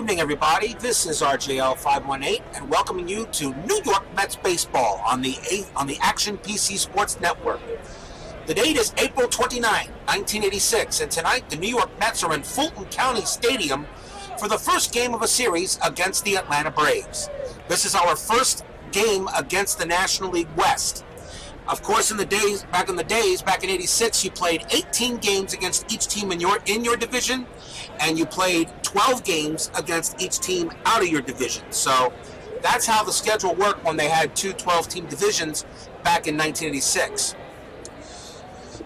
evening, everybody. This is RJL 518, and welcoming you to New York Mets baseball on the Action PC Sports Network. The date is April 29, 1986, and tonight the New York Mets are in Fulton County Stadium for the first game of a series against the Atlanta Braves. This is our first game against the National League West. Of course, back in '86, you played 18 games against each team in your division, and you played 12 games against each team out of your division. So that's how the schedule worked when they had two 12-team divisions back in 1986.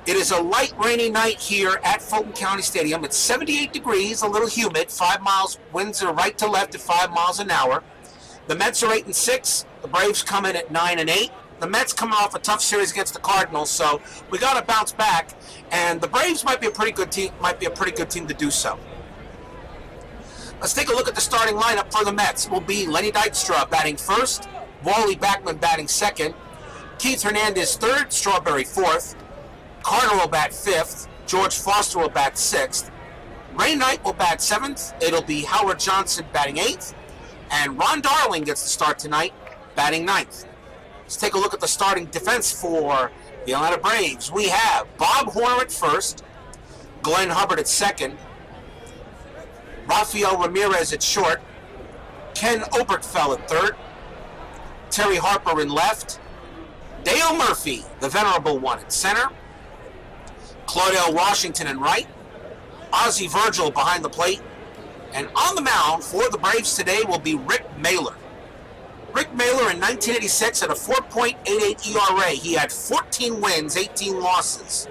It is a light rainy night here at Fulton County Stadium. It's 78 degrees, a little humid, 5 miles, winds are right to left at 5 miles an hour. The Mets are 8-6. The Braves come in at 9-8. The Mets coming off a tough series against the Cardinals, so we got to bounce back. And the Braves might be a pretty good team. To do so. Let's take a look at the starting lineup for the Mets. It will be Lenny Dykstra batting first, Wally Backman batting second, Keith Hernandez third, Strawberry fourth, Carter will bat fifth, George Foster will bat sixth, Ray Knight will bat seventh. It'll be Howard Johnson batting eighth, and Ron Darling gets the start tonight, batting ninth. Let's take a look at the starting defense for the Atlanta Braves. We have Bob Horner at first, Glenn Hubbard at second, Rafael Ramirez at short, Ken Oberkfell at third, Terry Harper in left, Dale Murphy, the venerable one, at center, Claudell Washington in right, Ozzie Virgil behind the plate, and on the mound for the Braves today will be Rick Mahler. Rick Mahler in 1986 had a 4.88 ERA. He had 14 wins, 18 losses.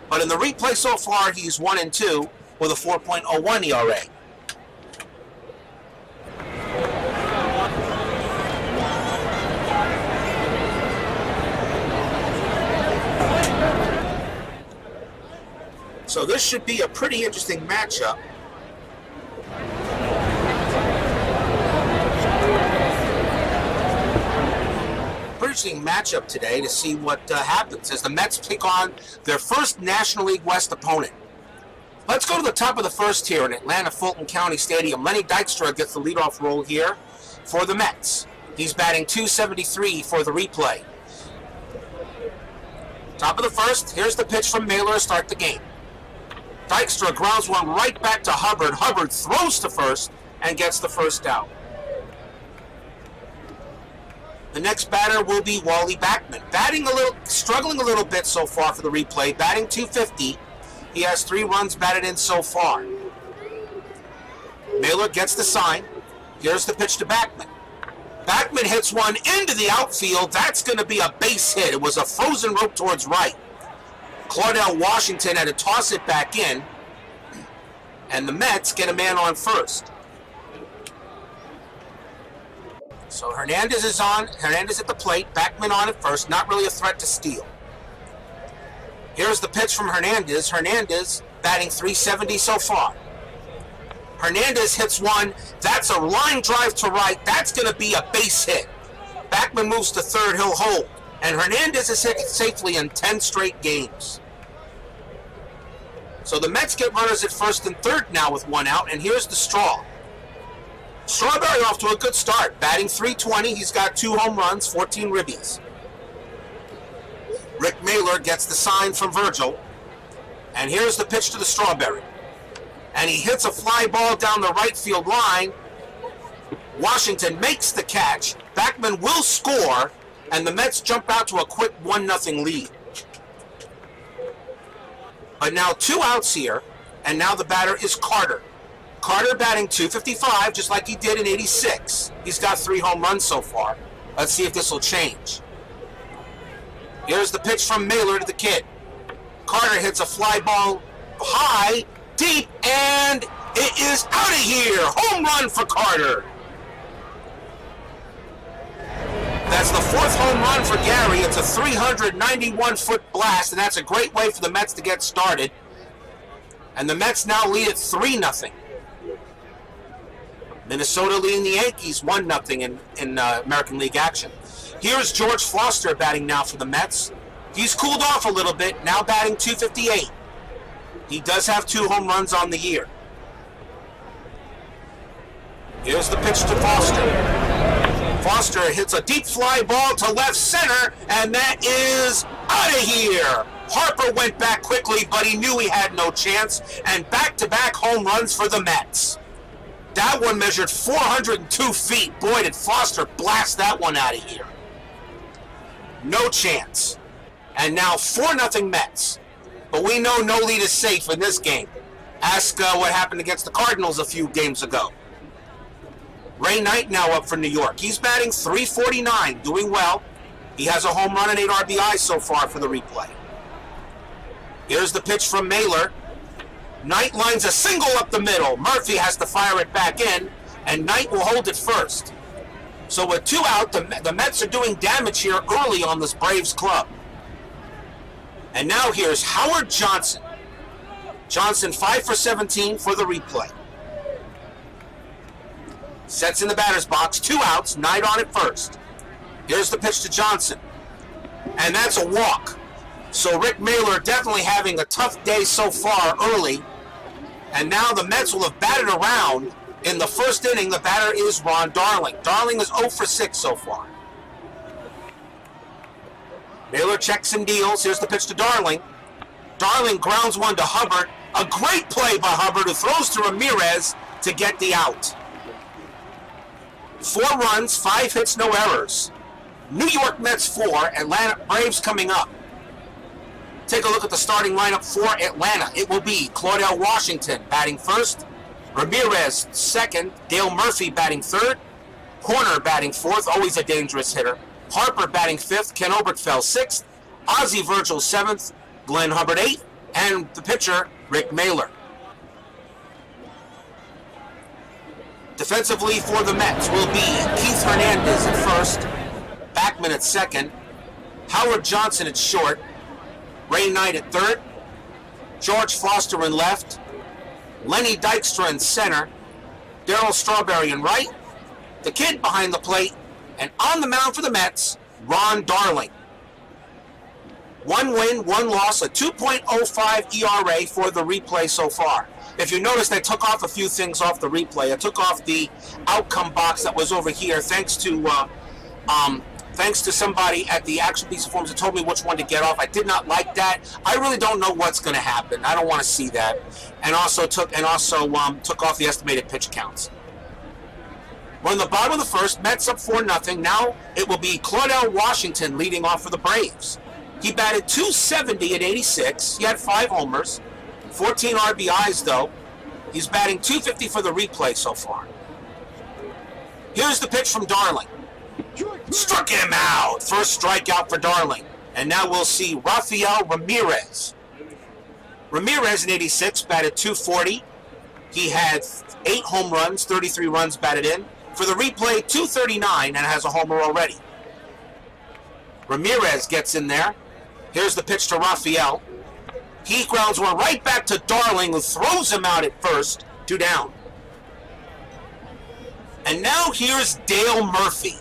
But in the replay so far, he's 1-2 with a 4.01 ERA. So this should be a pretty interesting matchup. Interesting matchup today to see what happens as the Mets take on their first National League West opponent. Let's go to the top of the first here in Atlanta Fulton County Stadium. Lenny Dykstra gets the leadoff role here for the Mets. He's batting .273 for the replay. Top of the first, here's the pitch from Mahler to start the game. Dykstra grounds one right back to Hubbard. Hubbard throws to first and gets the first out. The next batter will be Wally Backman. Struggling a little bit so far for the replay. Batting .250. He has 3 runs batted in so far. Mahler gets the sign. Here's the pitch to Backman. Backman hits one into the outfield. That's going to be a base hit. It was a frozen rope towards right. Claudell Washington had to toss it back in. And the Mets get a man on first. So Hernandez is on. Hernandez at the plate. Backman on at first. Not really a threat to steal. Here's the pitch from Hernandez. Hernandez batting .370 so far. Hernandez hits one. That's a line drive to right. That's going to be a base hit. Backman moves to third. He'll hold. And Hernandez is hit safely in 10 straight games. So the Mets get runners at first and third now with 1 out. And here's the straw. Strawberry off to a good start. Batting .320. He's got 2 home runs, 14 ribbies. Rick Mahler gets the sign from Virgil. And here's the pitch to the Strawberry. And he hits a fly ball down the right field line. Washington makes the catch. Backman will score. And the Mets jump out to a quick 1-0 lead. But now 2 outs here. And now the batter is Carter. Carter batting .255, just like he did in '86. He's got 3 home runs so far. Let's see if this will change. Here's the pitch from Mahler to the kid. Carter hits a fly ball high, deep, and it is out of here. Home run for Carter. That's the 4th home run for Gary. It's a 391-foot blast, and that's a great way for the Mets to get started. And the Mets now lead at 3-0. Minnesota leading the Yankees 1-0 in American League action. Here's George Foster batting now for the Mets. He's cooled off a little bit, now batting .258. He does have 2 home runs on the year. Here's the pitch to Foster. Foster hits a deep fly ball to left center, and that is out of here. Harper went back quickly, but he knew he had no chance, and back-to-back home runs for the Mets. That one measured 402 feet. Boy, did Foster blast that one out of here. No chance. And now 4-0 Mets. But we know no lead is safe in this game. Ask what happened against the Cardinals a few games ago. Ray Knight now up for New York. He's batting .349, doing well. He has a home run and 8 RBIs so far for the replay. Here's the pitch from Mailer. Knight lines a single up the middle. Murphy has to fire it back in, and Knight will hold it first. So with 2 out, the Mets are doing damage here early on this Braves club. And now here's Howard Johnson. Johnson 5 for 17 for the replay. Sets in the batter's box, 2 outs, Knight on it first. Here's the pitch to Johnson. And that's a walk. So Rick Mailer definitely having a tough day so far early. And now the Mets will have batted around. In the first inning, the batter is Ron Darling. Darling is 0 for 6 so far. Mailer checks and deals. Here's the pitch to Darling. Darling grounds one to Hubbard. A great play by Hubbard, who throws to Ramirez to get the out. 4 runs, 5 hits, no errors. New York Mets 4, Atlanta Braves coming up. Take a look at the starting lineup for Atlanta. It will be Claudell Washington batting first, Ramirez second, Dale Murphy batting third, Horner batting fourth, always a dangerous hitter, Harper batting fifth, Ken Oberkfell sixth, Ozzie Virgil seventh, Glenn Hubbard eighth, and the pitcher, Rick Mailer. Defensively for the Mets will be Keith Hernandez at first, Backman at second, Howard Johnson at short, Ray Knight at third, George Foster in left, Lenny Dykstra in center, Darryl Strawberry in right, the kid behind the plate, and on the mound for the Mets, Ron Darling. 1 win, 1 loss, a 2.05 ERA for the replay so far. If you notice, I took off a few things off the replay. I took off the outcome box that was over here, thanks to somebody at the Action Piece of Forms that told me which one to get off. I did not like that. I really don't know what's going to happen. I don't want to see that. And also took off the estimated pitch counts. We're in the bottom of the first. Mets up 4-0. Now it will be Claudell Washington leading off for the Braves. He batted .270 at 86. He had 5 homers, 14 RBIs though. He's batting .250 for the replay so far. Here's the pitch from Darling. Struck him out. First strikeout for Darling. And now we'll see Rafael Ramirez. Ramirez in 86 batted .240. He had 8 home runs, 33 runs batted in. For the replay, .239 and has a homer already. Ramirez gets in there. Here's the pitch to Rafael. He grounds one right back to Darling, who throws him out at first. 2 down. And now here's Dale Murphy.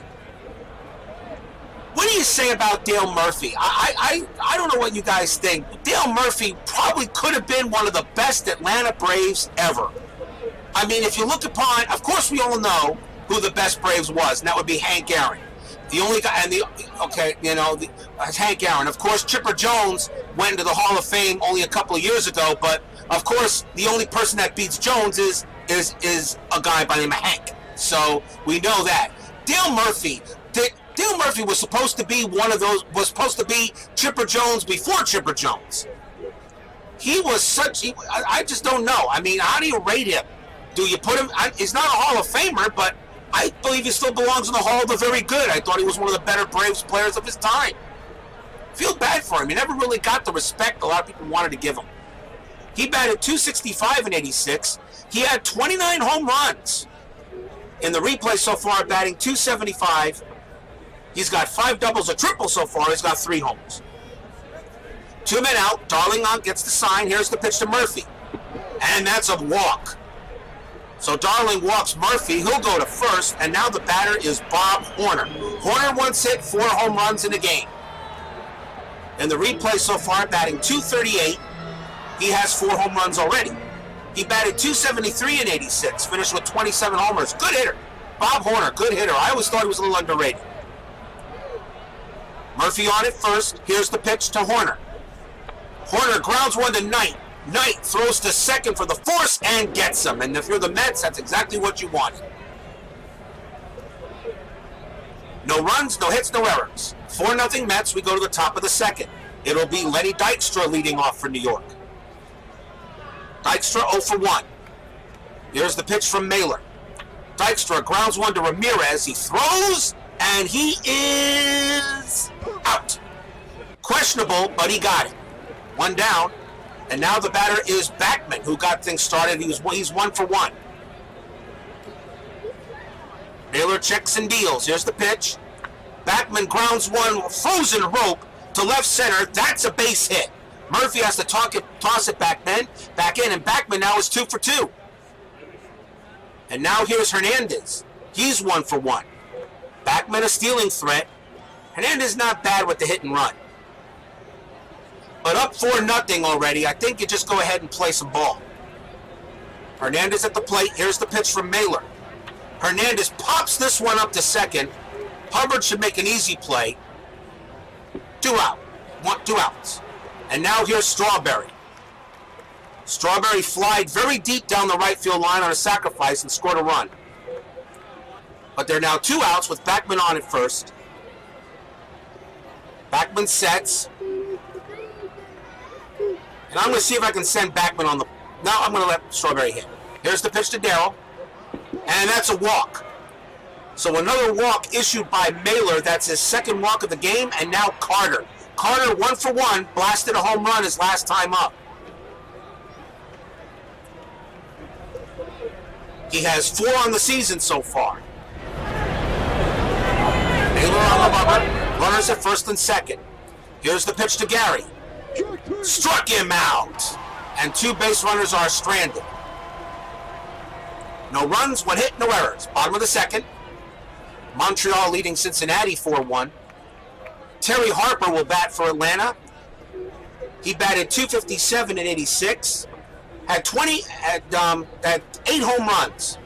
What do you say about Dale Murphy? I don't know what you guys think. Dale Murphy probably could have been one of the best Atlanta Braves ever. I mean, if you look upon, of course we all know who the best Braves was, and that would be Hank Aaron. The only guy, and Hank Aaron. Of course, Chipper Jones went into the Hall of Fame only a couple of years ago, but of course, the only person that beats Jones is a guy by the name of Hank. So we know that. Dale Murphy was supposed to be Chipper Jones before Chipper Jones. I just don't know. I mean, how do you rate him? Do you put him, he's not a Hall of Famer, but I believe he still belongs in the Hall of the Very Good. I thought he was one of the better Braves players of his time. Feel bad for him. He never really got the respect a lot of people wanted to give him. He batted .265 in 86. He had 29 home runs. In the replay so far, batting .275. He's got 5 doubles, a triple so far. He's got 3 homers. 2 men out. Darling gets the sign. Here's the pitch to Murphy. And that's a walk. So Darling walks Murphy. He'll go to first. And now the batter is Bob Horner. Horner once hit 4 home runs in the game. In the replay so far, batting .238. He has 4 home runs already. He batted 273 in 86, finished with 27 homers. Good hitter. Bob Horner, good hitter. I always thought he was a little underrated. Murphy on it first. Here's the pitch to Horner. Horner grounds one to Knight. Knight throws to second for the force and gets him. And if you're the Mets, that's exactly what you wanted. No runs, no hits, no errors. 4-0 Mets. We go to the top of the second. It'll be Lenny Dykstra leading off for New York. Dykstra 0 for 1. Here's the pitch from Mailer. Dykstra grounds one to Ramirez. He throws, and he is out. Questionable, but he got it. One down, and now the batter is Backman, who got things started. He's 1 for 1. Mailer checks and deals. Here's the pitch. Backman grounds one frozen rope to left center. That's a base hit. Murphy has to toss it back in, and Backman now is 2 for 2. And now here's Hernandez. He's 1 for 1. Backman a stealing threat. Hernandez not bad with the hit and run. But up 4-0 already. I think you just go ahead and play some ball. Hernandez at the plate. Here's the pitch from Mailer. Hernandez pops this one up to second. Hubbard should make an easy play. 2 out. 2 outs. And now here's Strawberry. Strawberry flied very deep down the right field line on a sacrifice and scored a run. But they're now 2 outs with Backman on at first. Backman sets. And I'm going to see if I can send Backman on the... Now I'm going to let Strawberry hit. Here's the pitch to Darrell. And that's a walk. So another walk issued by Mailer. That's his second walk of the game. And now Carter. Carter 1 for 1. Blasted a home run his last time up. He has 4 on the season so far. Mailer on the rubber. Runners at first and second. Here's the pitch to Gary. Struck him out. And 2 base runners are stranded. No runs, 1 hit, no errors. Bottom of the second. Montreal leading Cincinnati 4-1. Terry Harper will bat for Atlanta. He batted 257 in 86. Had 8 home runs.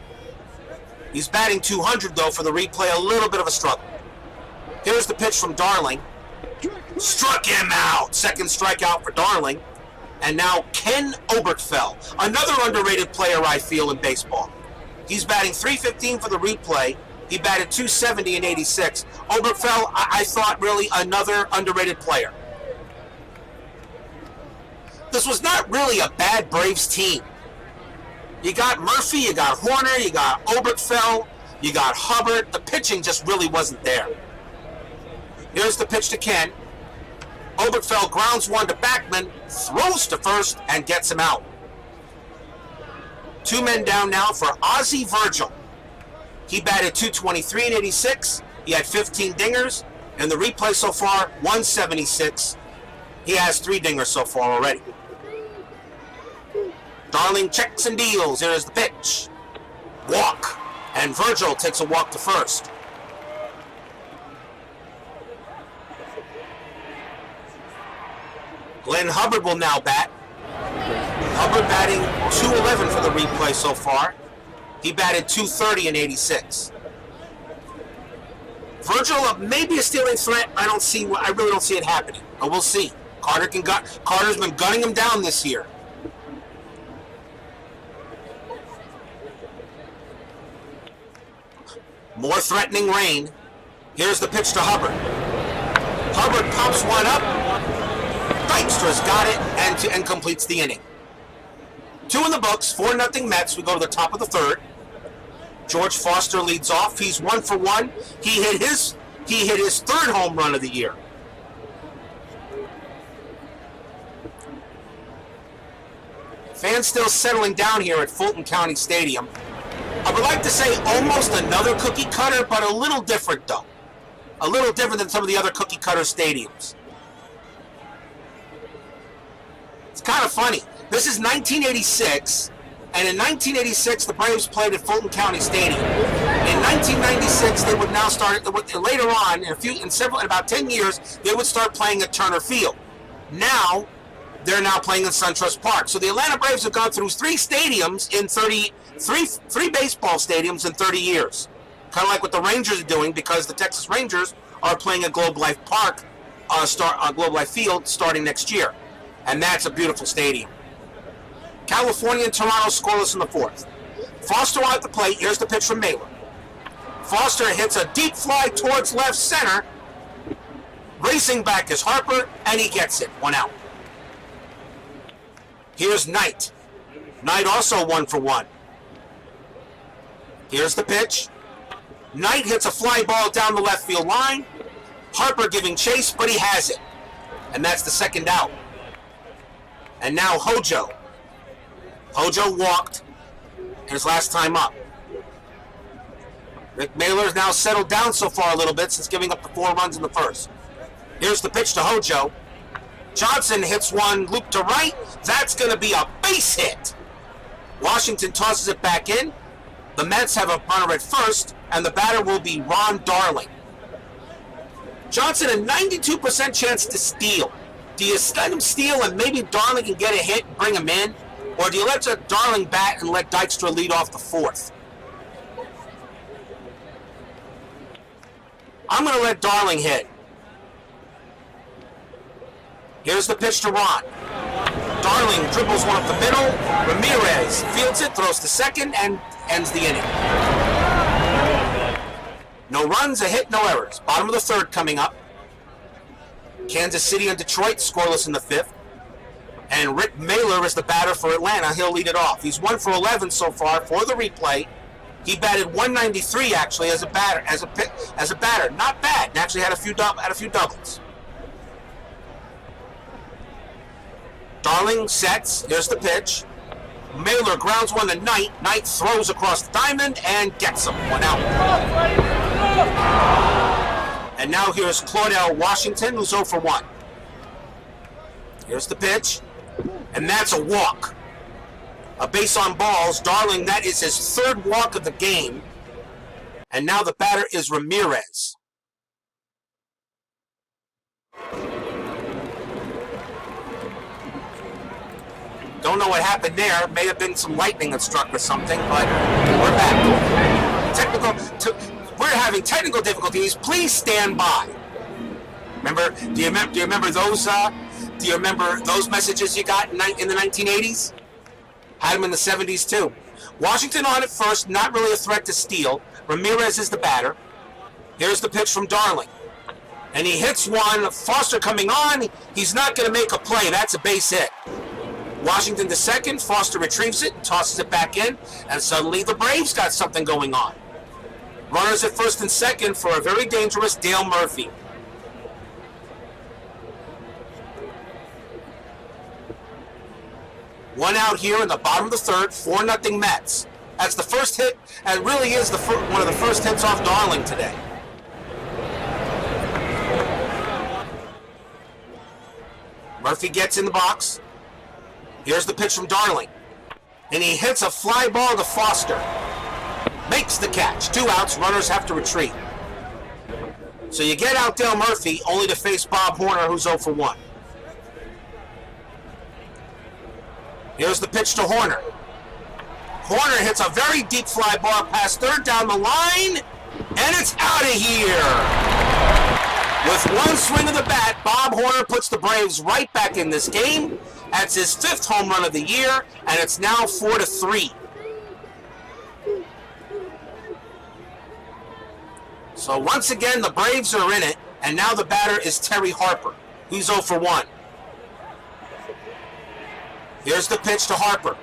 He's batting 200 though for the replay. A little bit of a struggle. Here's the pitch from Darling. Struck him out. Second strikeout for Darling. And now Ken Oberkfell, another underrated player I feel in baseball. He's batting 315 for the replay. He batted 270 in 86. Oberkfell, I thought, really another underrated player. This was not really a bad Braves team. You got Murphy, you got Horner, you got Oberkfell, you got Hubbard. The pitching just really wasn't there. Here's the pitch to Ken. Oberkfell grounds one to Backman, throws to first, and gets him out. 2 men down now for Ozzie Virgil. He batted 223 in 86. He had 15 dingers. In the replay so far, 176. He has 3 dingers so far already. Darling checks and deals. Here's the pitch. Walk. And Virgil takes a walk to first. Glenn Hubbard will now bat. Hubbard batting 211 for the replay so far. He batted 230 in 86. Virgil, maybe a stealing threat. I really don't see it happening. But we'll see. Carter's been gunning him down this year. More threatening rain. Here's the pitch to Hubbard. Hubbard pops one up. Dykstra's got it and completes the inning. 2 in the books, 4-0 Mets. We go to the top of the third. George Foster leads off. He's 1 for 1. He hit his 3rd home run of the year. Fans still settling down here at Fulton County Stadium. I would like to say almost another cookie cutter, but a little different though. A little different than some of the other cookie cutter stadiums. It's kind of funny. This is 1986, and in 1986 the Braves played at Fulton County Stadium. In 1996 they would now start. Later on, in about 10 years, they would start playing at Turner Field. Now, they're now playing in SunTrust Park. So the Atlanta Braves have gone through three baseball stadiums in 30 years. Kind of like what the Rangers are doing, because the Texas Rangers are playing at Globe Life Park, Globe Life Field, starting next year. And that's a beautiful stadium. California and Toronto scoreless in the fourth. Foster out at the plate. Here's the pitch from Mailer. Foster hits a deep fly towards left center. Racing back is Harper, and he gets it. 1 out. Here's Knight. Knight also 1 for 1. Here's the pitch. Knight hits a fly ball down the left field line. Harper giving chase, but he has it. And that's the second out. And now Hojo. Hojo walked his last time up. Rick Mailer has now settled down so far a little bit since giving up the 4 runs in the first. Here's the pitch to Hojo. Johnson hits one loop to right. That's going to be a base hit. Washington tosses it back in. The Mets have a runner at first, and the batter will be Ron Darling. Johnson, a 92% chance to steal. Do you let him steal and maybe Darling can get a hit and bring him in? Or do you let Darling bat and let Dykstra lead off the fourth? I'm going to let Darling hit. Here's the pitch to Ron. Darling dribbles one up the middle. Ramirez fields it, throws to second, and ends the inning. No runs, a hit, no errors. Bottom of the third coming up. Kansas City and Detroit scoreless in the fifth. And Rick Mailer is the batter for Atlanta. He'll lead it off. He's 1 for 11 so far for the replay. He batted 193 actually as a batter. Not bad. And actually had a few doubles. Darling sets. Here's the pitch. Mailer grounds one to Knight. Knight throws across the diamond and gets him. 1 out. And now here's Claudell Washington, who's 0 for 1. Here's the pitch. And that's a walk. A base on balls. Darling, that is his 3rd walk of the game. And now the batter is Ramirez. Don't know what happened there. May have been some lightning that struck or something, but we're back. We're having technical difficulties. Please stand by. Do you remember those? Do you remember those messages you got in the 1980s? Had them in the 70s too. Washington on at first, not really a threat to steal. Ramirez is the batter. Here's the pitch from Darling. And he hits one. Foster coming on. He's not going to make a play. That's a base hit. Washington to second. Foster retrieves it and tosses it back in. And suddenly the Braves got something going on. Runners at first and second for a very dangerous Dale Murphy. One out here in the bottom of the third, 4-0 Mets. That's the first hit, and it really is one of the first hits off Darling today. Murphy gets in the box. Here's the pitch from Darling. And he hits a fly ball to Foster. Makes the catch. 2 outs, runners have to retreat. So you get out Dale Murphy only to face Bob Horner, who's 0 for 1. Here's the pitch to Horner. Horner hits a very deep fly ball past third down the line, and it's out of here. With one swing of the bat, Bob Horner puts the Braves right back in this game. That's his 5th home run of the year, and it's now 4-3. So once again, the Braves are in it, and now the batter is Terry Harper. He's 0 for 1. Here's the pitch to Harper.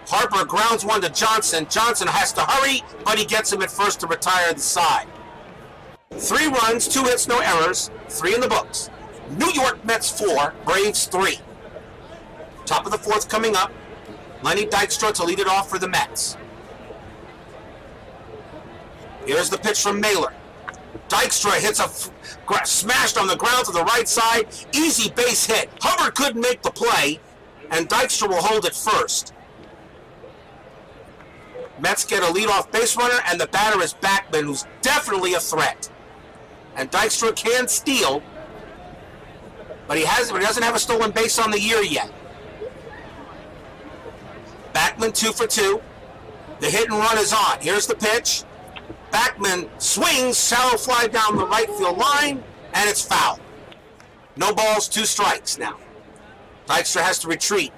Harper grounds one to Johnson. Johnson has to hurry, but he gets him at first to retire the side. 3 runs, 2 hits, no errors, 3 in the books. New York Mets 4, Braves 3. Top of the fourth coming up. Lenny Dykstra to lead it off for the Mets. Here's the pitch from Mailer. Dykstra hits smashed on the ground to the right side. Easy base hit. Hubbard couldn't make the play, and Dykstra will hold it first. Mets get a leadoff base runner, and the batter is Backman, who's definitely a threat. And Dykstra can steal. But he doesn't have a stolen base on the year yet. Backman 2 for 2. The hit and run is on. Here's the pitch. Backman swings, shallow fly down the right field line, and it's foul. No balls, 2 strikes now. Dykstra has to retreat.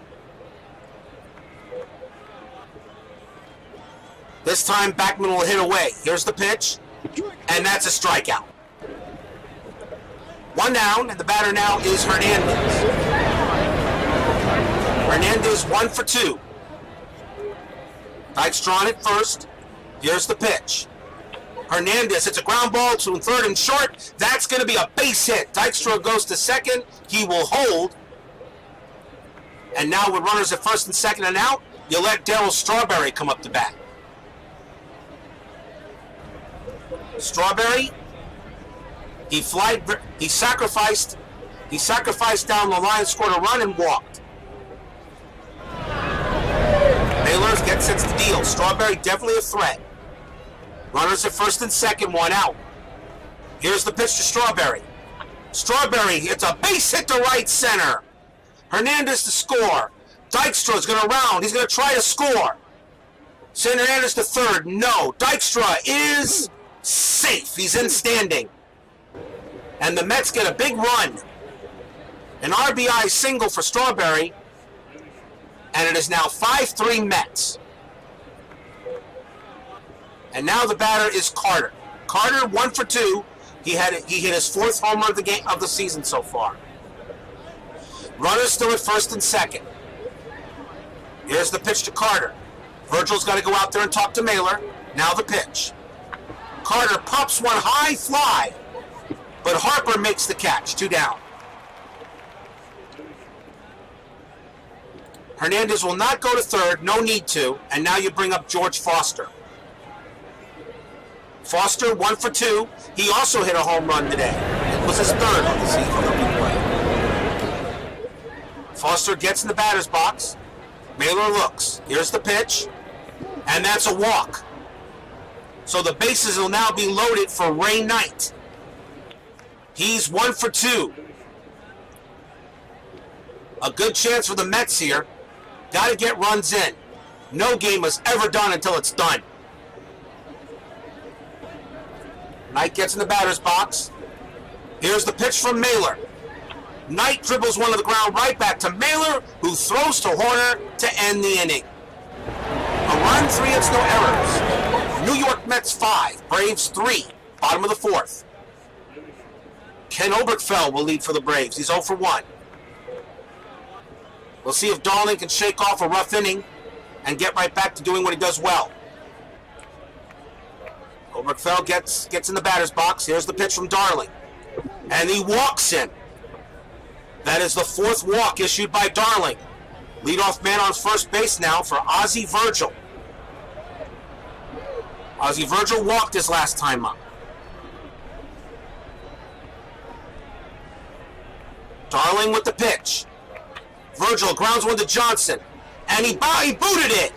This time Backman will hit away. Here's the pitch, and that's a strikeout. 1 down, and the batter now is Hernandez. Hernandez 1 for 2. Dykstra on it first. Here's the pitch. Hernandez hits a ground ball to third and short. That's going to be a base hit. Dykstra goes to second. He will hold. And now with runners at first and second and out, you let Darryl Strawberry come up to bat. Strawberry, he sacrificed down the line, scored a run, and walked. Naylor sets the deal. Strawberry definitely a threat. Runners at first and second, 1 out. Here's the pitch to Strawberry. Strawberry hits a base hit to right center. Hernandez to score. Dykstra's going to round. He's going to try to score. Send Hernandez to third. No. Dykstra is safe. He's in standing. And the Mets get a big run. An RBI single for Strawberry. And it is now 5-3 Mets. And now the batter is Carter. Carter 1 for 2. He hit his 4th homer of the season so far. Runners still at first and second. Here's the pitch to Carter. Virgil's got to go out there and talk to Mailer. Now the pitch. Carter pops one high fly, but Harper makes the catch. 2 down. Hernandez will not go to third. No need to. And now you bring up George Foster. Foster 1 for 2. He also hit a home run today. It was his 3rd on the season. Foster gets in the batter's box. Mailer looks. Here's the pitch. And that's a walk. So the bases will now be loaded for Ray Knight. He's 1 for 2. A good chance for the Mets here. Got to get runs in. No game is ever done until it's done. Knight gets in the batter's box. Here's the pitch from Mailer. Knight dribbles one to the ground right back to Mailer, who throws to Horner to end the inning. A run, 3 hits, no errors. New York Mets 5, Braves 3, bottom of the 4th. Ken Oberkfell will lead for the Braves. He's 0 for 1. We'll see if Darling can shake off a rough inning and get right back to doing what he does well. Oberkfell gets in the batter's box. Here's the pitch from Darling. And he walks in. That is the 4th walk issued by Darling. Leadoff man on first base now for Ozzie Virgil. Ozzie Virgil walked his last time up. Darling with the pitch. Virgil grounds one to Johnson. And he booted it.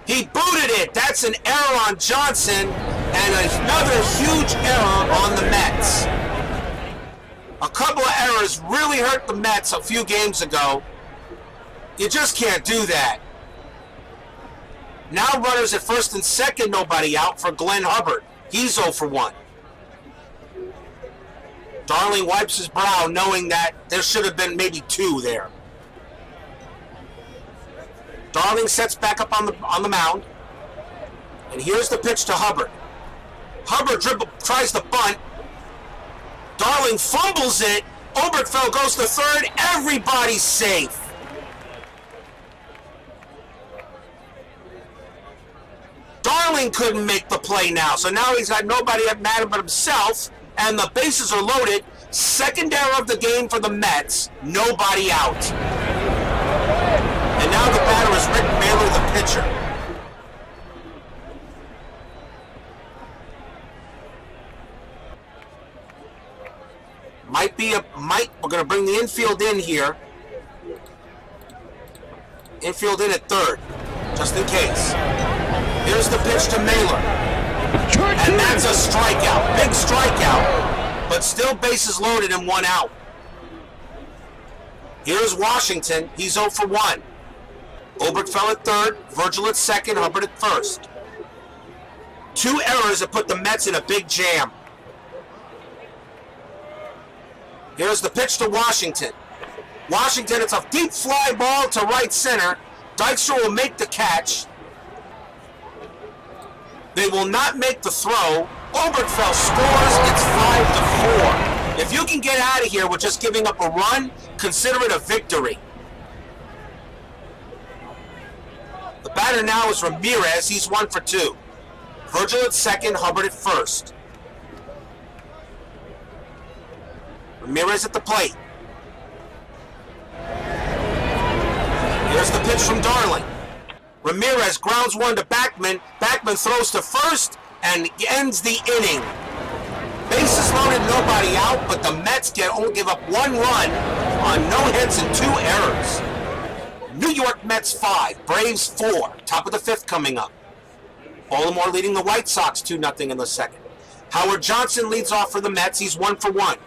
He booted it. That's an error on Johnson. And another huge error on the Mets. A couple of errors really hurt the Mets a few games ago. You just can't do that. Now runners at first and second, nobody out for Glenn Hubbard. He's 0 for 1. Darling wipes his brow knowing that there should have been maybe 2 there. Darling sets back up on the mound. And here's the pitch to Hubbard. Hubbard tries to bunt. Darling fumbles it. Oberkfell goes to third. Everybody's safe. Darling couldn't make the play now. So now he's got nobody mad but himself. And the bases are loaded. Second error of the game for the Mets. Nobody out. And now the batter is Rick Mailer, the pitcher. We're going to bring the infield in here. Infield in at third, just in case. Here's the pitch to Mailer. And that's a strikeout. Big strikeout, but still bases loaded and 1 out. Here's Washington. He's 0 for 1. Oberkfell at third, Virgil at second, Hubbard at first. 2 errors that put the Mets in a big jam. Here's the pitch to Washington. Washington, it's a deep fly ball to right center. Dykstra will make the catch. They will not make the throw. Oberkfell scores. It's 5-4. If you can get out of here with just giving up a run, consider it a victory. The batter now is Ramirez. He's 1 for 2. Virgil at second, Hubbard at first. Ramirez at the plate. Here's the pitch from Darling. Ramirez grounds one to Backman. Backman throws to first and ends the inning. Bases loaded, nobody out, but the Mets only give up 1 run on no hits and 2 errors. New York Mets 5, Braves 4. Top of the 5th coming up. Baltimore leading the White Sox 2-0 in the 2nd. Howard Johnson leads off for the Mets. He's 1 for 1.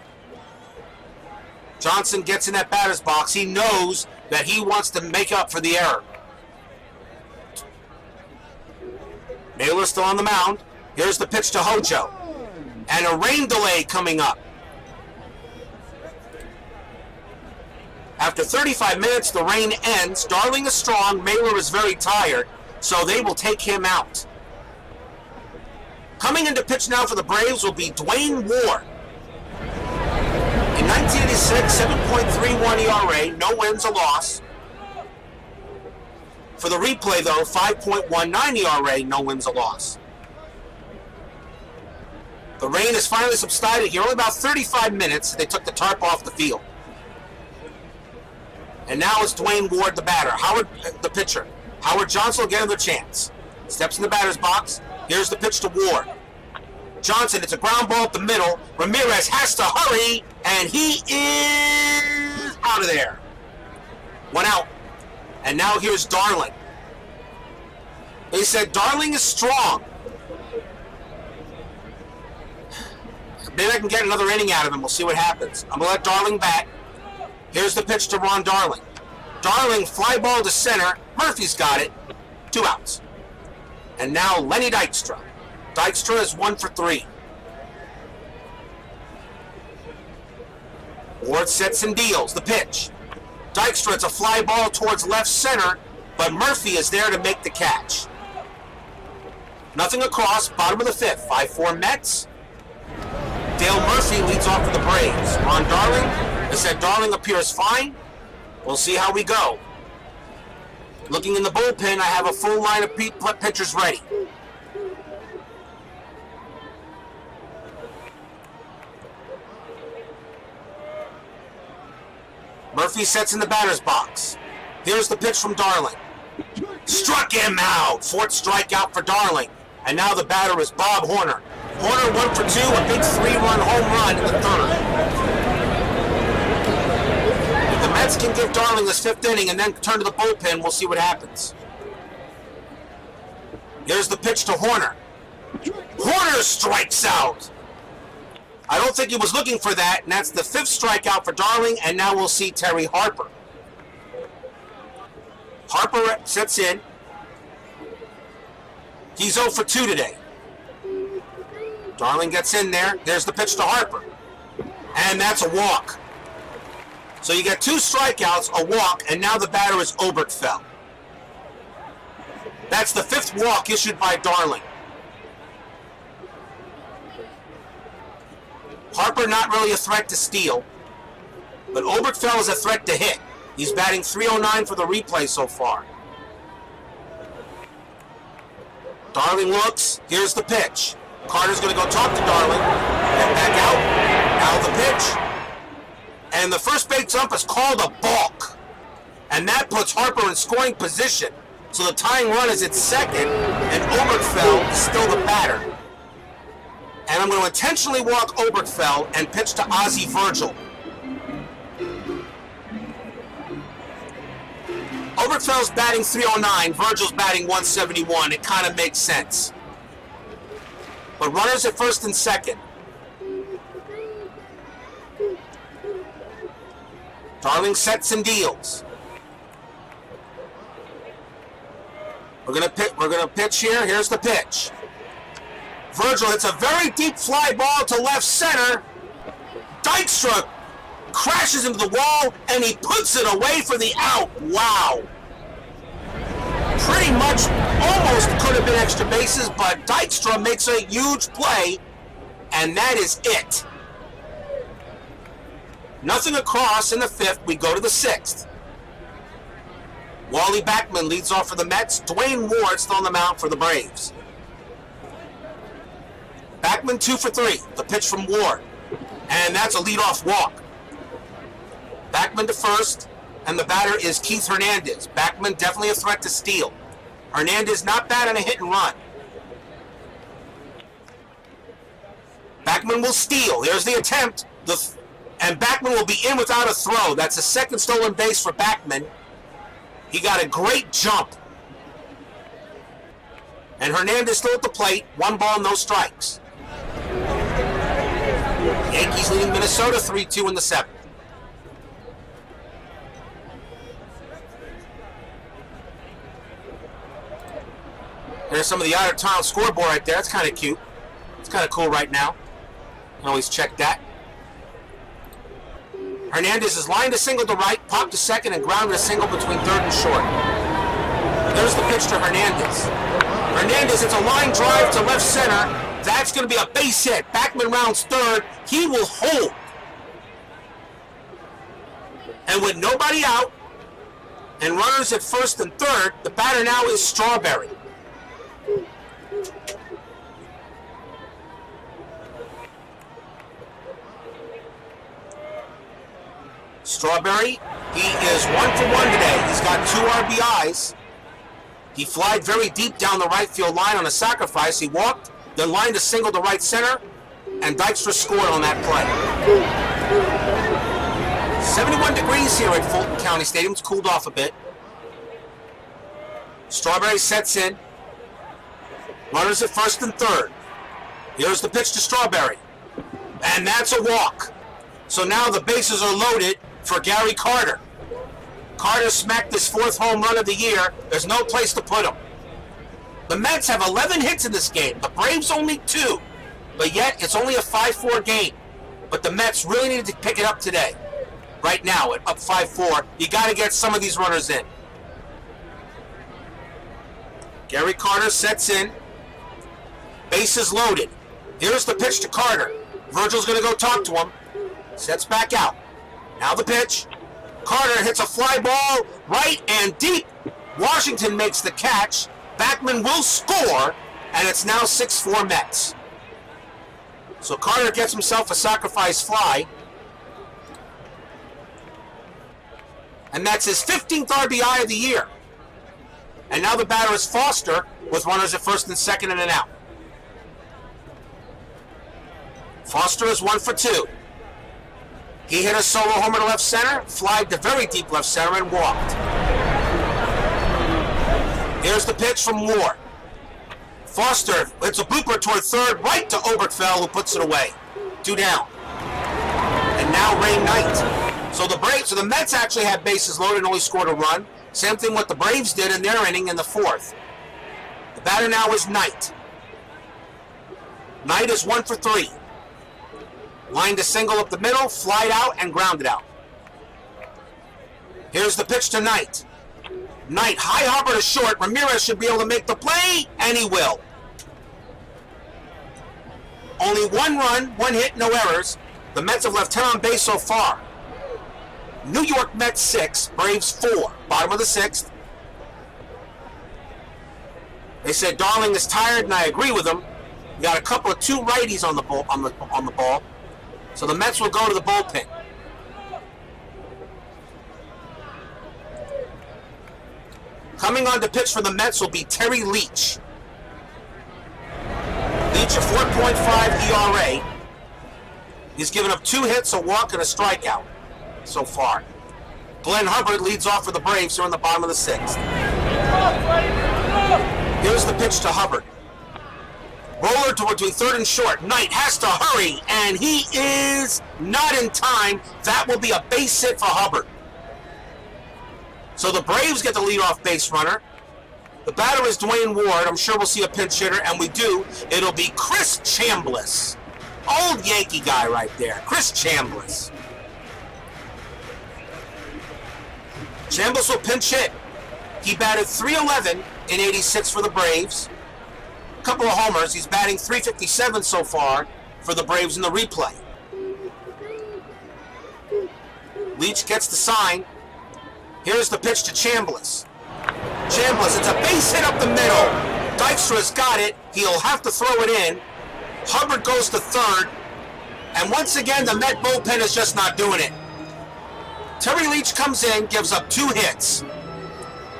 Johnson gets in that batter's box. He knows that he wants to make up for the error. Naylor still on the mound. Here's the pitch to Hojo. And a rain delay coming up. After 35 minutes, the rain ends. Darling is strong. Naylor is very tired, so they will take him out. Coming into pitch now for the Braves will be Dwayne Ward. In 1986, 7.31 ERA, no wins, a loss. For the replay, though, 5.19 ERA, no wins, a loss. The rain has finally subsided here. Only about 35 minutes. They took the tarp off the field. And now it's Dwayne Ward, the batter. Howard, the pitcher. Howard Johnson will get another chance. Steps in the batter's box. Here's the pitch to Ward. Johnson, it's a ground ball up the middle. Ramirez has to hurry, and he is out of there. 1 out. And now here's Darling. They said Darling is strong. Maybe I can get another inning out of him. We'll see what happens. I'm going to let Darling bat. Here's the pitch to Ron Darling. Darling, fly ball to center. Murphy's got it. 2 outs. And now Lenny Dykstra. Dykstra is 1 for 3. Ward sets and deals. The pitch. Dykstra, it's a fly ball towards left center, but Murphy is there to make the catch. Nothing across, bottom of the 5th. 5-4 Mets. Dale Murphy leads off for the Braves. Ron Darling, they said Darling appears fine. We'll see how we go. Looking in the bullpen, I have a full line of pitchers ready. Murphy sets in the batter's box. Here's the pitch from Darling. Struck him out. 4th strikeout for Darling. And now the batter is Bob Horner. Horner 1 for 2, a big 3-run home run in the 3rd. If the Mets can give Darling this 5th inning and then turn to the bullpen, we'll see what happens. Here's the pitch to Horner. Horner strikes out. I don't think he was looking for that, and that's the 5th strikeout for Darling, and now we'll see Terry Harper. Harper sets in. He's 0 for 2 today. Darling gets in there. There's the pitch to Harper. And that's a walk. So you get 2 strikeouts, a walk, and now the batter is Oberkfell. That's the 5th walk issued by Darling. Harper not really a threat to steal, but Oberkfell is a threat to hit. He's batting .309 for the replay so far. Darling looks. Here's the pitch. Carter's going to go talk to Darling. And back out. Now the pitch. And the first base jump is called a balk. And that puts Harper in scoring position. So the tying run is at second, and Oberkfell is still the batter. And I'm going to intentionally walk Oberkfell and pitch to Ozzie Virgil. Oberkfell's batting .309, Virgil's batting .171. It kind of makes sense. But runners at first and second. Darling sets and deals. We're gonna pitch here. Here's the pitch. Virgil hits a very deep fly ball to left center. Dykstra crashes into the wall, and he puts it away for the out. Wow. Pretty much almost could have been extra bases, but Dykstra makes a huge play, and that is it. Nothing across in the 5th. We go to the 6th. Wally Backman leads off for the Mets. Dwayne Ward still on the mound for the Braves. Backman 2 for 3. The pitch from Ward. And that's a leadoff walk. Backman to first, and the batter is Keith Hernandez. Backman definitely a threat to steal. Hernandez not bad on a hit and run. Backman will steal. There's the attempt. And Backman will be in without a throw. That's the second stolen base for Backman. He got a great jump. And Hernandez still at the plate. 1 ball, no strikes. Yankees leading Minnesota 3-2 in the 7th. There's some of the out-of-town scoreboard right there. That's kind of cute. It's kind of cool right now. You can always check that. Hernandez is lined a single to right, popped to second, and grounded a single between third and short. There's the pitch to Hernandez. Hernandez, it's a line drive to left center. That's going to be a base hit. Backman rounds third. He will hold. And with nobody out and runners at first and third, the batter now is Strawberry. Strawberry, he is 1 for 1 today. He's got 2 RBIs. He flied very deep down the right field line on a sacrifice. He walked, then lined a single to right center, and Dykstra scored on that play. 71 degrees here at Fulton County Stadium. It's cooled off a bit. Strawberry sets in. Runners at first and third. Here's the pitch to Strawberry. And that's a walk. So now the bases are loaded for Gary Carter. Carter smacked his 4th home run of the year. There's no place to put him. The Mets have 11 hits in this game. The Braves only 2. But yet, it's only a 5-4 game. But the Mets really need to pick it up today. Right now, at up 5-4, you got to get some of these runners in. Gary Carter sets in. Bases loaded. Here's the pitch to Carter. Virgil's going to go talk to him. Sets back out. Now the pitch. Carter hits a fly ball right and deep. Washington makes the catch. Backman will score, and it's now 6-4 Mets. So Carter gets himself a sacrifice fly. And that's his 15th RBI of the year. And now the batter is Foster with runners at first and second and an out. Foster is 1 for 2. He hit a solo homer to left center, flied to very deep left center, and walked. Here's the pitch from Ward. Foster hits a blooper toward third, right to Oberkfell, who puts it away. 2 down. And now Ray Knight. So the Mets actually had bases loaded and only scored a run. Same thing what the Braves did in their inning in the 4th. The batter now is Knight. Knight is 1 for 3. Lined a single up the middle, flied out, and grounded out. Here's the pitch to Knight. Knight, high hopper to short. Ramirez should be able to make the play, and he will. Only 1 run, 1 hit, no errors. The Mets have left 10 on base so far. New York Mets 6, Braves 4. Bottom of the 6th. They said Darling is tired, and I agree with them. You got a couple of 2 righties on the ball. So the Mets will go to the bullpen. Coming on to pitch for the Mets will be Terry Leach. Leach, a 4.5 ERA. He's given up 2 hits, a walk, and a strikeout so far. Glenn Hubbard leads off for the Braves here in the bottom of the 6th. Here's the pitch to Hubbard. Roller to between third and short. Knight has to hurry, and he is not in time. That will be a base hit for Hubbard. So the Braves get the leadoff base runner. The batter is Dwayne Ward. I'm sure we'll see a pinch hitter, and we do. It'll be Chris Chambliss. Old Yankee guy right there, Chris Chambliss. Chambliss will pinch hit. He batted .311 in '86 for the Braves. A couple of homers. He's batting .357 so far for the Braves in the replay. Leach gets the sign. Here's the pitch to Chambliss. Chambliss, it's a base hit up the middle. Dykstra's got it. He'll have to throw it in. Hubbard goes to third. And once again, the Met bullpen is just not doing it. Terry Leach comes in, gives up 2 hits.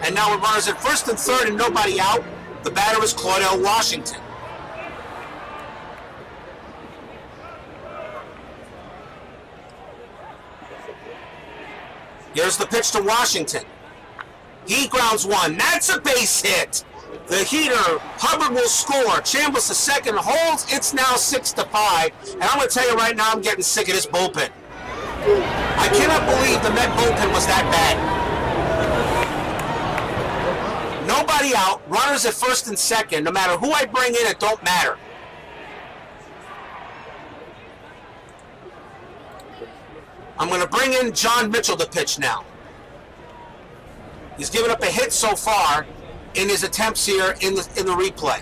And now with runners at first and third and nobody out, the batter is Claudell Washington. Here's the pitch to Washington. He grounds one. That's a base hit. The heater, Hubbard will score. Chambliss the second holds. It's now 6-5. And I'm going to tell you right now, I'm getting sick of this bullpen. I cannot believe the Met bullpen was that bad. Nobody out. Runners at first and second. No matter who I bring in, it don't matter. I'm going to bring in John Mitchell to pitch now. He's given up a hit so far in his attempts here in the replay.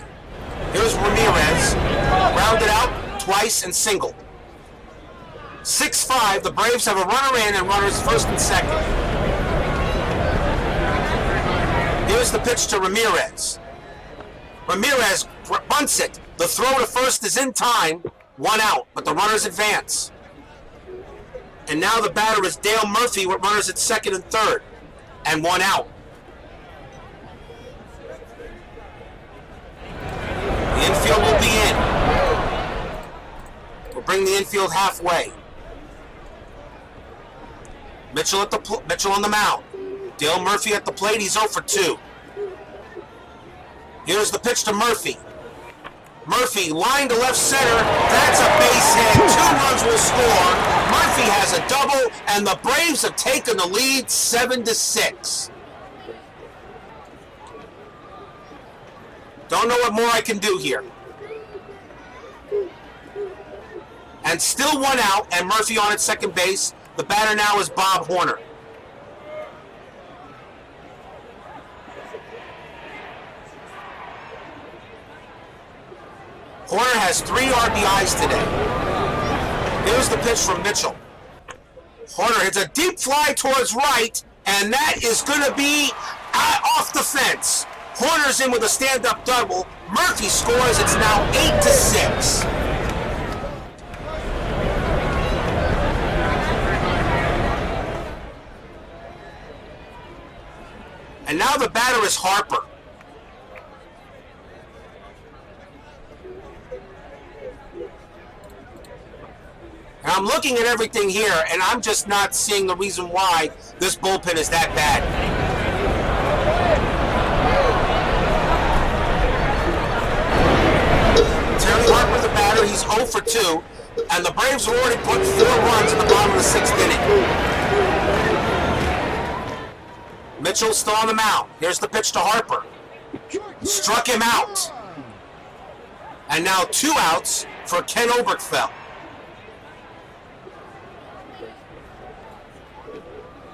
Here's Ramirez, rounded out twice and singled. 6-5, the Braves have a runner in and runners first and second. Here's the pitch to Ramirez. Ramirez bunts it. The throw to first is in time, 1 out, but the runners advance. And now the batter is Dale Murphy with runners at second and third, and 1 out. The infield will be in. We'll bring the infield halfway. Mitchell on the mound. Dale Murphy at the plate. He's 0 for 2. Here's the pitch to Murphy. Murphy, line to left center. That's a base hit. 2 runs will score. Murphy has a double, and the Braves have taken the lead 7-6. Don't know what more I can do here. And still 1 out, and Murphy on at second base. The batter now is Bob Horner. Horner has 3 RBIs today. Here's the pitch from Mitchell. Horner hits a deep fly towards right, and that is going to be off the fence. Horner's in with a stand-up double. Murphy scores. It's now 8-6. And now the batter is Harper. And I'm looking at everything here, and I'm just not seeing the reason why this bullpen is that bad. Terry Harper, the batter, he's 0 for 2, and the Braves have already put 4 runs in the bottom of the 6th inning. Mitchell still on the mound. Here's the pitch to Harper. Struck him out. And now 2 outs for Ken Oberkfell.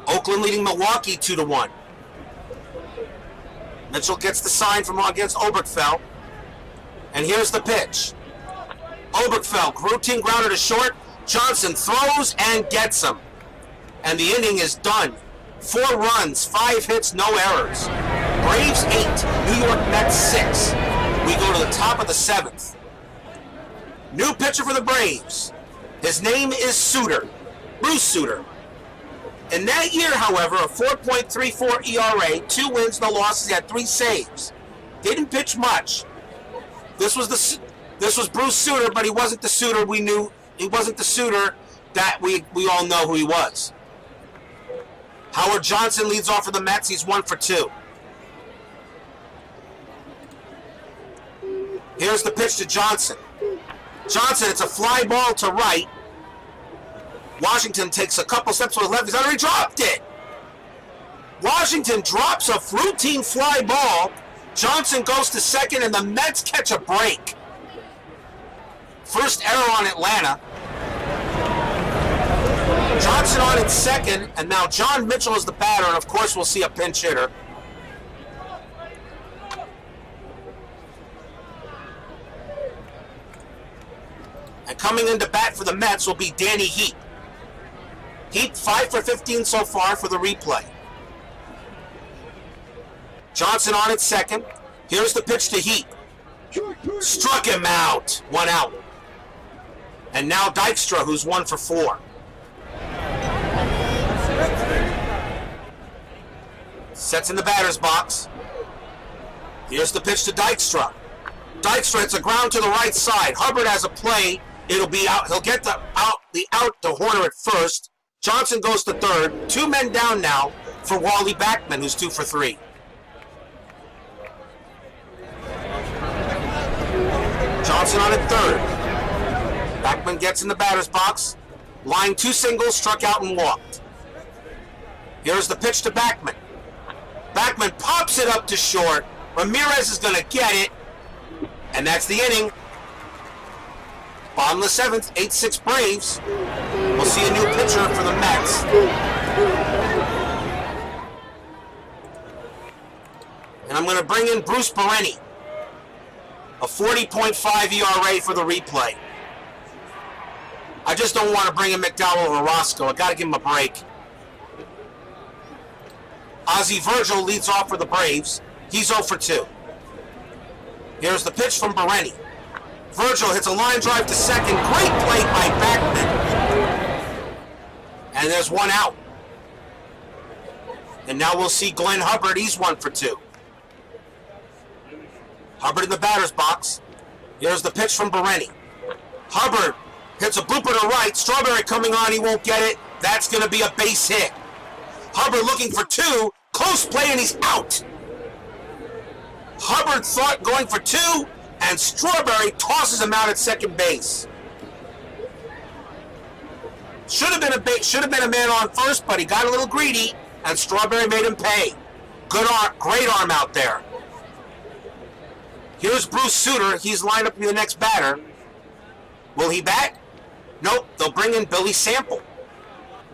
Oakland leading Milwaukee 2-1. Mitchell gets the sign from against Oberkfell. And here's the pitch. Oberkfell, routine grounder to short. Johnson throws and gets him. And the inning is done. 4 runs, 5 hits, no errors. Braves 8, New York Mets 6. We go to the top of the 7th. New pitcher for the Braves. His name is Suter, Bruce Suter. In that year, however, a 4.34 ERA, 2 wins, no losses. He had 3 saves. Didn't pitch much. This was Bruce Suter, but he wasn't the Suter we knew. He wasn't the Suter that we all know who he was. Howard Johnson leads off for the Mets. He's 1 for 2. Here's the pitch to Johnson. Johnson, it's a fly ball to right. Washington takes a couple steps to the left. He's already dropped it. Washington drops a routine fly ball. Johnson goes to second, and the Mets catch a break. First error on Atlanta. Johnson on at second, and now John Mitchell is the batter, and of course we'll see a pinch hitter. And coming into bat for the Mets will be Danny Heap. Heap 5 for 15 so far for the replay. Johnson on at second. Here's the pitch to Heap. Struck him out. 1 out. And now Dykstra, who's 1 for 4. Sets in the batter's box. Here's the pitch to Dykstra. Dykstra, it's a ground to the right side. Hubbard has a play. It'll be out. He'll get the out to Horner at first. Johnson goes to third. 2 men down now for Wally Backman, who's 2 for 3. Johnson on at third. Backman gets in the batter's box. Line 2 singles, struck out and walked. Here's the pitch to Backman. Backman pops it up to short. Ramirez is going to get it. And that's the inning. Bottom of the 7th, 8-6 Braves. We'll see a new pitcher for the Mets. And I'm going to bring in Bruce Bereni. A 40.5 ERA for the replay. I just don't want to bring in McDowell or Roscoe. I got to give him a break. Ozzie Virgil leads off for the Braves. He's 0 for 2. Here's the pitch from Bereni. Virgil hits a line drive to second. Great play by Backman. And there's 1 out. And now we'll see Glenn Hubbard. He's 1 for 2. Hubbard in the batter's box. Here's the pitch from Bereni. Hubbard hits a blooper to right. Strawberry coming on. He won't get it. That's going to be a base hit. Hubbard looking for 2. Close play, and he's out. Hubbard thought going for 2, and Strawberry tosses him out at second base. Should have been a man on first, but he got a little greedy, and Strawberry made him pay. Good arm, great arm out there. Here's Bruce Sutter. He's lined up to be the next batter. Will he bat? Nope. They'll bring in Billy Sample.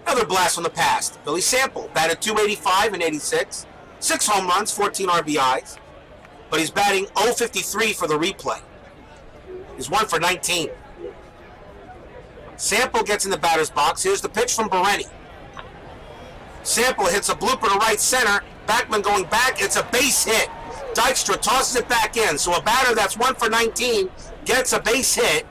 Another blast from the past. Billy Sample batted .285 in '86, 6 home runs, 14 RBIs. But he's batting .053 for the replay. He's 1 for 19. Sample gets in the batter's box. Here's the pitch from Bereni. Sample hits a blooper to right center. Backman going back. It's a base hit. Dykstra tosses it back in. So a batter that's 1 for 19 gets a base hit.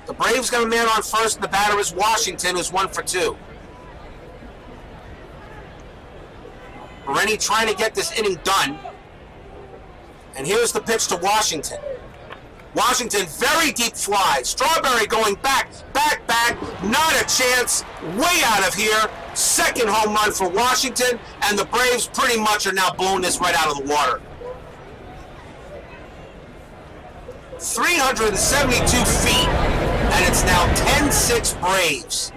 The Braves got a man on first, and the batter is Washington, who's 1 for 2. Bereni trying to get this inning done. And here's the pitch to Washington. Washington, very deep fly. Strawberry going back. Not a chance. Way out of here. Second home run for Washington. And the Braves pretty much are now blowing this right out of the water. 372 feet. And it's now 10-6 Braves.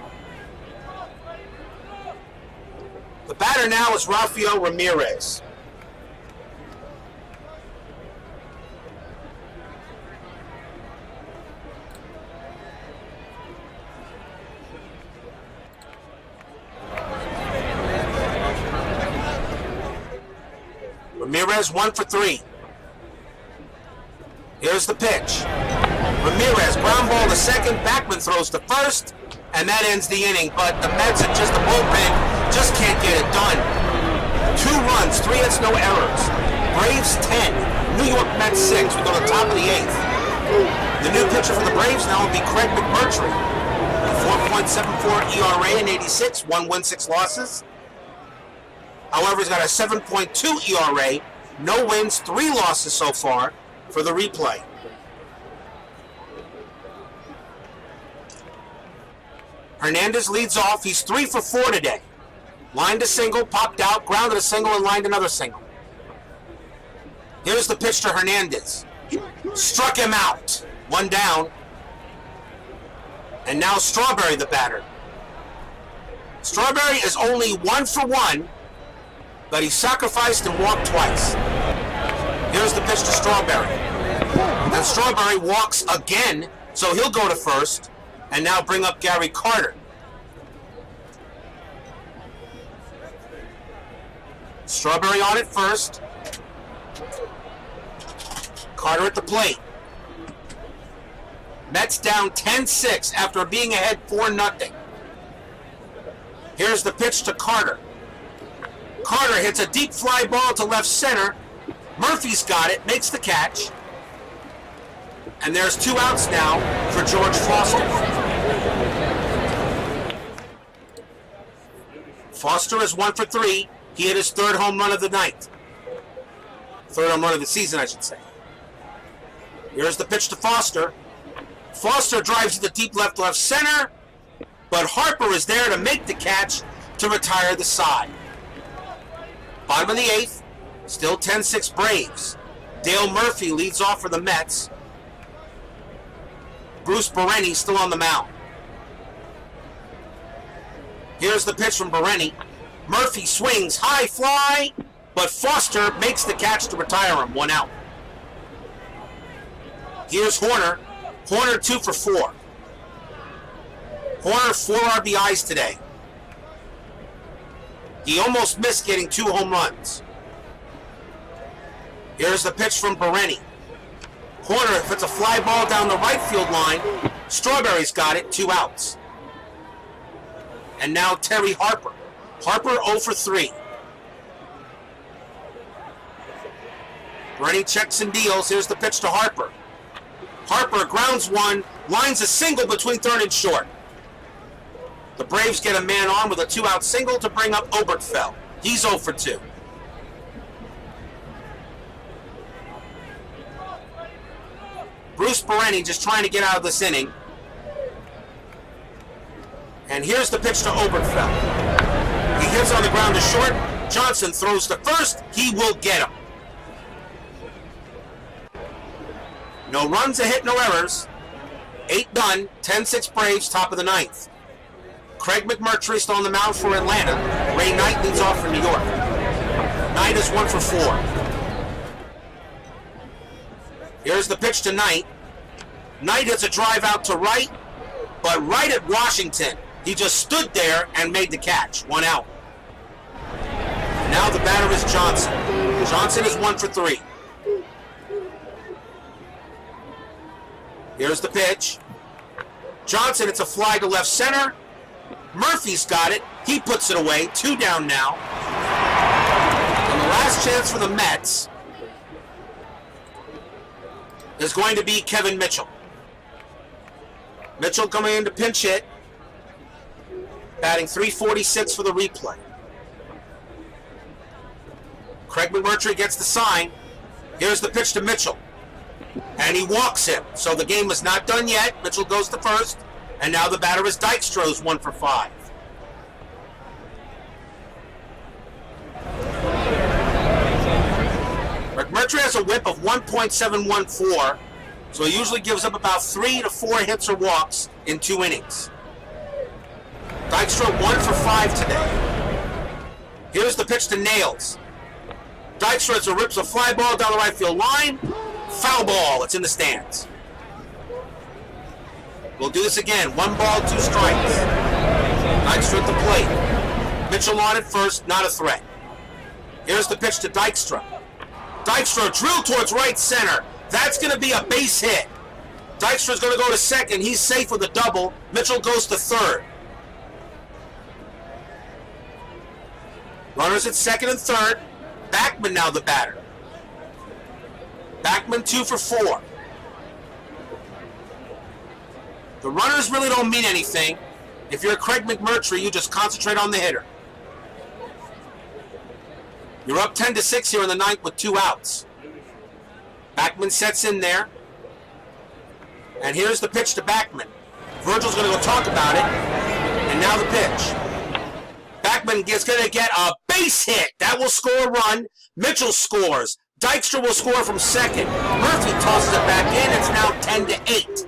The batter now is Rafael Ramirez. Ramirez 1 for 3. Here's the pitch. Ramirez, ground ball to second. Backman throws to first, and that ends the inning. But the Mets are just the bullpen, just can't get it done. 2 runs, 3 hits, no errors. Braves 10, New York Mets 6. We go to the top of the 8th. The new pitcher for the Braves now will be Craig McMurtry. 4.74 ERA in '86, 1 win, 6 losses. However, he's got a 7.2 ERA, no wins, 3 losses so far for the replay. Hernandez leads off. He's 3 for 4 today. Lined a single, popped out, grounded a single, and lined another single. Here's the pitch to Hernandez. Struck him out. One down. And now Strawberry, the batter. Strawberry is only 1 for 1, but he sacrificed and walked twice. Here's the pitch to Strawberry. And Strawberry walks again, so he'll go to first and now bring up Gary Carter. Strawberry on at first. Carter at the plate. Mets down 10-6 after being ahead 4-0. Here's the pitch to Carter. Carter hits a deep fly ball to left center. Murphy's got it, makes the catch. And there's 2 outs now for George Foster. Foster is 1 for 3. He hit his 3rd home run of the night. 3rd home run of the season, I should say. Here's the pitch to Foster. Foster drives to the deep left center, but Harper is there to make the catch to retire the side. Bottom of the 8th, still 10-6 Braves. Dale Murphy leads off for the Mets. Bruce Bereni still on the mound. Here's the pitch from Bereni. Murphy swings, high fly, but Foster makes the catch to retire him, 1 out. Here's Horner. Horner 2 for 4. Horner 4 RBIs today. He almost missed getting 2 home runs. Here's the pitch from Bereni. Horner puts a fly ball down the right field line. Strawberry's got it, 2 outs. And now Terry Harper. Harper 0 for 3. Bereni checks and deals. Here's the pitch to Harper. Harper grounds one, lines a single between 3rd and short. The Braves get a man on with a 2-out single to bring up Oberkfell. He's 0 for 2. Bruce Bereni just trying to get out of this inning. And here's the pitch to Oberkfell. He hits on the ground to short. Johnson throws to first. He will get him. No runs, a hit, no errors. 8 done, 10-6 Braves, top of the 9th. Craig McMurtry still on the mound for Atlanta. Ray Knight leads off for New York. Knight is 1 for 4. Here's the pitch to Knight. Knight hits a drive out to right, but right at Washington. He just stood there and made the catch. 1 out. Now the batter is Johnson. Johnson is 1 for 3. Here's the pitch. Johnson, it's a fly to left center. Murphy's got it. He puts it away. 2 down now. And the last chance for the Mets is going to be Kevin Mitchell. Mitchell coming in to pinch hit. Batting .346 for the replay. Craig McMurtry gets the sign. Here's the pitch to Mitchell. And he walks him. So the game is not done yet. Mitchell goes to first. And now the batter is Dykstra, 1 for 5. McMurtry has a whip of 1.714. So he usually gives up about 3 to 4 hits or walks in 2 innings. Dykstra 1 for 5 today. Here's the pitch to Nails. Dykstra rips a fly ball down the right field line. Foul ball. It's in the stands. We'll do this again. 1 ball, 2 strikes. Dykstra at the plate. Mitchell on at first, not a threat. Here's the pitch to Dykstra. Dykstra drilled towards right center. That's going to be a base hit. Dykstra's going to go to second. He's safe with a double. Mitchell goes to third. Runners at second and third. Backman now the batter. Backman 2 for 4. The runners really don't mean anything. If you're Craig McMurtry, you just concentrate on the hitter. You're up 10-6 here in the 9th with 2 outs. Backman sets in there. And here's the pitch to Backman. Virgil's going to go talk about it. And now the pitch. Backman is going to get a base hit. That will score a run. Mitchell scores. Dykstra will score from second. Murphy tosses it back in. It's now 10-8.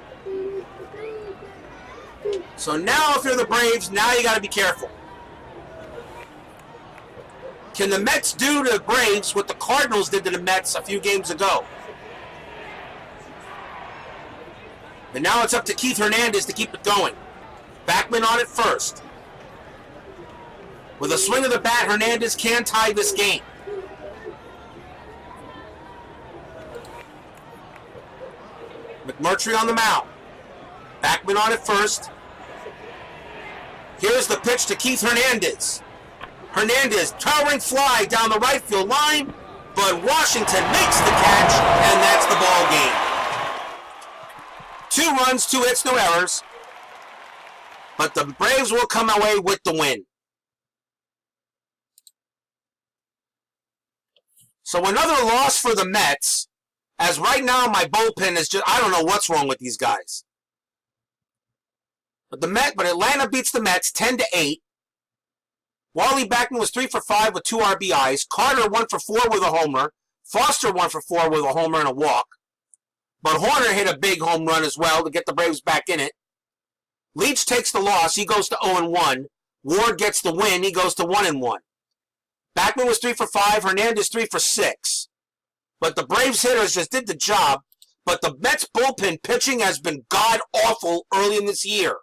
So now if you're the Braves, now you got to be careful. Can the Mets do to the Braves what the Cardinals did to the Mets a few games ago? And now it's up to Keith Hernandez to keep it going. Backman on it first. With a swing of the bat, Hernandez can tie this game. McMurtry on the mound. Backman on it first. Here's the pitch to Keith Hernandez. Hernandez, towering fly down the right field line, but Washington makes the catch, and that's the ball game. 2 runs, 2 hits, no errors. But the Braves will come away with the win. So another loss for the Mets, as right now my bullpen is just, I don't know what's wrong with these guys. But Atlanta beats the Mets 10-8. Wally Backman was 3 for 5 with 2 RBIs. Carter 1 for 4 with a homer. Foster 1 for 4 with a homer and a walk. But Horner hit a big home run as well to get the Braves back in it. Leach takes the loss. He goes to 0-1. Ward gets the win. He goes to 1-1. Backman was 3 for 5. Hernandez 3 for 6. But the Braves hitters just did the job. But the Mets bullpen pitching has been god-awful early in this year.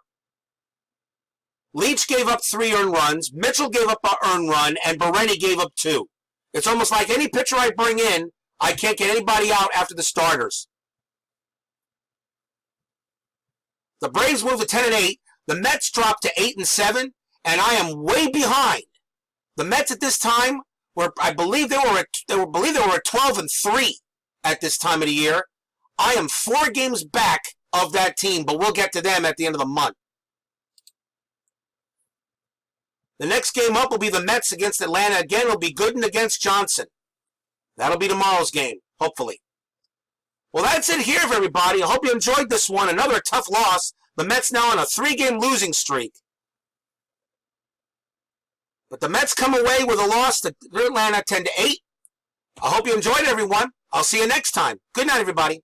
Leach gave up 3 earned runs. Mitchell gave up an earned run. And Bereni gave up 2. It's almost like any pitcher I bring in, I can't get anybody out after the starters. The Braves move to 10-8. The Mets drop to 8-7. And I am way behind. The Mets at this time were, I believe they were at 12-3 at this time of the year. I am 4 games back of that team, but we'll get to them at the end of the month. The next game up will be the Mets against Atlanta. Again, it'll be Gooden against Johnson. That'll be tomorrow's game, hopefully. Well, that's it here for everybody. I hope you enjoyed this one. Another tough loss. The Mets now on a 3-game losing streak. But the Mets come away with a loss to Atlanta 10-8. I hope you enjoyed it, everyone. I'll see you next time. Good night, everybody.